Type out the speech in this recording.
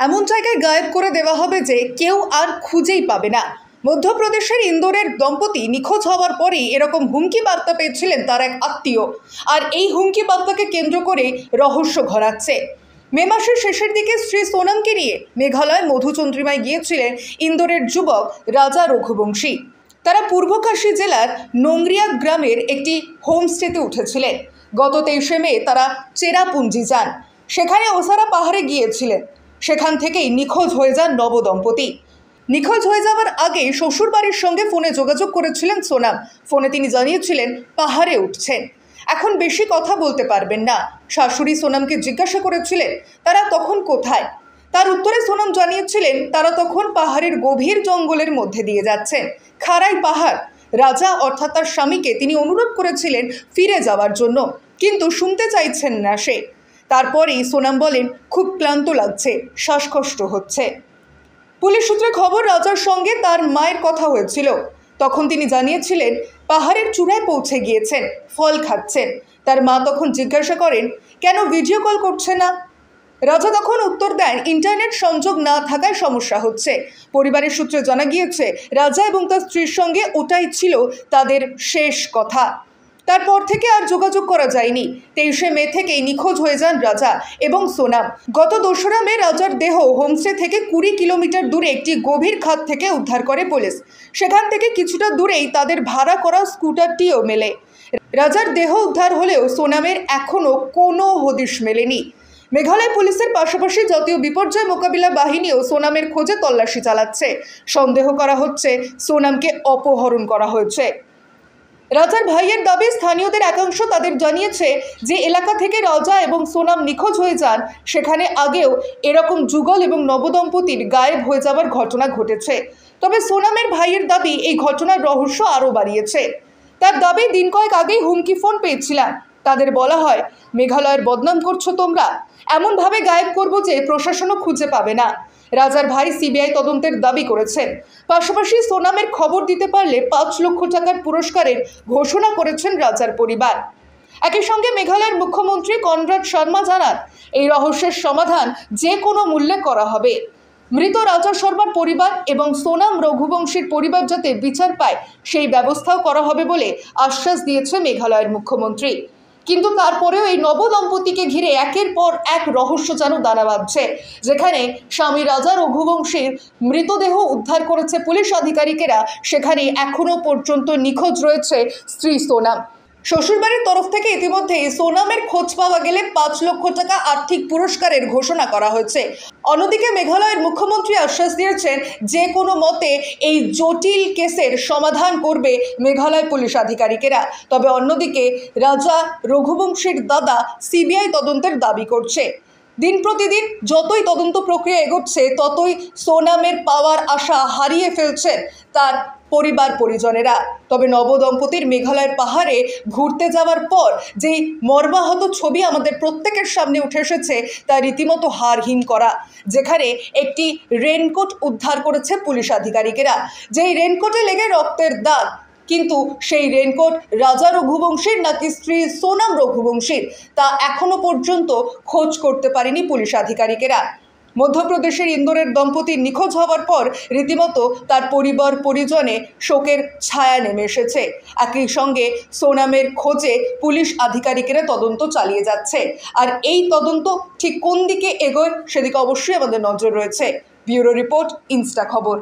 এমন জায়গায় গায়েব করে দেওয়া হবে যে কেউ আর খুঁজেই পাবে না। মধ্যপ্রদেশের ইন্দোরের দম্পতি নিখোঁজ হওয়ার পরেই এরকম হুমকি বার্তা পেয়েছিলেন তার এক আত্মীয়, আর এই হুমকি বার্তাকে কেন্দ্র করে রহস্য ঘরাচ্ছে। মে মাসের শেষের দিকে স্ত্রী সোনামকে নিয়ে মেঘালয় মধুচন্দ্রিমায় গিয়েছিলেন ইন্দোরের যুবক রাজা রঘুবংশী। তারা পূর্ব কাশী জেলার নোংরিয়া গ্রামের একটি হোমস্টেতে উঠেছিলেন। গত 23শে মে তারা চেরাপুঞ্জি যান। সেখানে ওসারা পাহাড়ে গিয়েছিলেন। সেখান থেকেই নিখোঁজ হয়ে যান নবদম্পতি। নিখোঁজ হয়ে যাওয়ার আগে শ্বশুরবাড়ির সঙ্গে ফোনে যোগাযোগ করেছিলেন সোনাম। ফোনে তিনি জানিয়েছিলেন পাহাড়ে উঠছেন, এখন বেশি কথা বলতে পারবেন না। শাশুড়ি সোনামকে জিজ্ঞাসা করেছিলেন তারা তখন কোথায়। তার উত্তরে সোনাম জানিয়েছিলেন তারা তখন পাহাড়ের গভীর জঙ্গলের মধ্যে দিয়ে যাচ্ছেন। খাড়াই পাহাড়। রাজা অর্থাৎ তার স্বামীকে তিনি অনুরোধ করেছিলেন ফিরে যাওয়ার জন্য, কিন্তু শুনতে চাইছেন না সে। তারপরেই সোনাম বলেন খুব ক্লান্ত লাগছে, শ্বাসকষ্ট হচ্ছে। পুলিশ সূত্রে খবর, রাজার সঙ্গে তার মায়ের কথা হয়েছিল। তখন তিনি জানিয়েছিলেন পাহাড়ের চূড়ায় পৌঁছে গিয়েছেন, ফল খাচ্ছেন। তার মা তখন জিজ্ঞাসা করেন কেন ভিডিও কল করছে না। রাজা তখন উত্তর দেন ইন্টারনেট সংযোগ না থাকায় সমস্যা হচ্ছে। পরিবারের সূত্রে জানা গিয়েছে রাজা এবং তার স্ত্রীর সঙ্গে ওটাই ছিল তাদের শেষ কথা। তারপর থেকে আর যোগাযোগ করা যায়নি। 23শে মে থেকেই নিখোঁজ হয়ে যান রাজা এবং সোনাম। গত 2রা মে রাজার দেহ হোমস্টে থেকে 20 কিলোমিটার দূরে একটি গভীর খাদ থেকে উদ্ধার করে পুলিশ। সেখান থেকে কিছুটা দূরেই তাদের ভাড়া করা স্কুটারটিও মেলে। রাজার দেহ উদ্ধার হলেও সোনামের এখনও কোনো হদিশ মেলেনি। মেঘালয় পুলিশের পাশাপাশি জাতীয় বিপর্যয় মোকাবিলা বাহিনীও সোনামের খোঁজে তল্লাশি চালাচ্ছে। সন্দেহ করা হচ্ছে সোনামকে অপহরণ করা হয়েছে। রাজার ভাইয়ের দাবি, স্থানীয়দের একাংশ তাদের জানিয়েছে যে এলাকা থেকে রাজা এবং সোনাম নিখোঁজ হয়ে যান সেখানে আগেও এরকম যুগল এবং নবদম্পতির গায়েব হয়ে যাওয়ার ঘটনা ঘটেছে। তবে সোনামের ভাইয়ের দাবি এই ঘটনার রহস্য আরও বাড়িয়েছে। তার দাবি দিন কয়েক আগেই হুমকি ফোন পেয়েছিলাম। তাদের বলা হয় মেঘালয়ের বদনাম করছো তোমরা, এমনভাবে গায়েব করবো যে প্রশাসনও খুঁজে পাবে না। রাজার ভাই সিবিআই তদন্তের দাবি করেছেন। পাশাপাশি সোনামের খবর দিতে পারলে 5 লক্ষ টাকার পুরস্কারের ঘোষণা করেছেন রাজার পরিবার। একই সঙ্গে মেঘালয়ের মুখ্যমন্ত্রী কনরাড শর্মা জানান এই রহস্যের সমাধান যে কোনো মূল্যে করা হবে। মৃত রাজা শর্মার পরিবার এবং সোনাম রঘুবংশীর পরিবার যাতে বিচার পায় সেই ব্যবস্থাও করা হবে বলে আশ্বাস দিয়েছে মেঘালয়ের মুখ্যমন্ত্রী। কিন্তু তারপরেও এই নবদম্পতিকে ঘিরে একের পর এক রহস্য যেন দানা বাঁধছে। যেখানে স্বামী রাজা রঘুবংশীর মৃতদেহ উদ্ধার করেছে পুলিশ আধিকারিকেরা, সেখানে এখনো পর্যন্ত নিখোঁজ রয়েছে স্ত্রী সোনাম। শ্বশুরবাড়ির তরফ থেকে ইতিমধ্যেই সোনামের খোঁজ পাওয়া গেলে 5 লক্ষ টাকা আর্থিক পুরস্কারের ঘোষণা করা হয়েছে। অন্যদিকে মেঘালয়ের মুখ্যমন্ত্রী আশ্বাস দিয়েছেন যে কোনো মতে এই জটিল কেসের সমাধান করবে মেঘালয় পুলিশ আধিকারিকেরা। তবে অন্যদিকে রাজা রঘুবংশীর দাদা সিবিআই তদন্তের দাবি করছে। দিন প্রতিদিন যতই তদন্ত প্রক্রিয়া এগোচ্ছে ততই সোনামের পাওয়ার আশা হারিয়ে ফেলছেন তার পরিবার পরিজনেরা। তবে নবদম্পতির মেঘালয়ের পাহাড়ে ঘুরতে যাওয়ার পর যেই মর্মাহত ছবি আমাদের প্রত্যেকের সামনে উঠে এসেছে তা রীতিমতো হাড়হিম করা। যেখানে একটি রেনকোট উদ্ধার করেছে পুলিশ আধিকারিকেরা, যেই রেনকোটে লেগে রক্তের দাগ, কিন্তু সেই রেনকোট রাজা রঘুবংশীর নাকি স্ত্রী সোনাম রঘুবংশীর তা এখনো পর্যন্ত খোঁজ করতে পারেনি পুলিশ আধিকারিকেরা। মধ্যপ্রদেশের ইন্দোরের দম্পতি নিখোঁজ হওয়ার পর রীতিমতো তার পরিবার পরিজনে শোকের ছায়া নেমে এসেছে। একই সঙ্গে সোনামের খোঁজে পুলিশ আধিকারিকেরা তদন্ত চালিয়ে যাচ্ছে। আর এই তদন্ত ঠিক কোন দিকে এগোয় সেদিকে অবশ্যই আমাদের নজর রয়েছে। ব্যুরো রিপোর্ট, ইনস্টা খবর।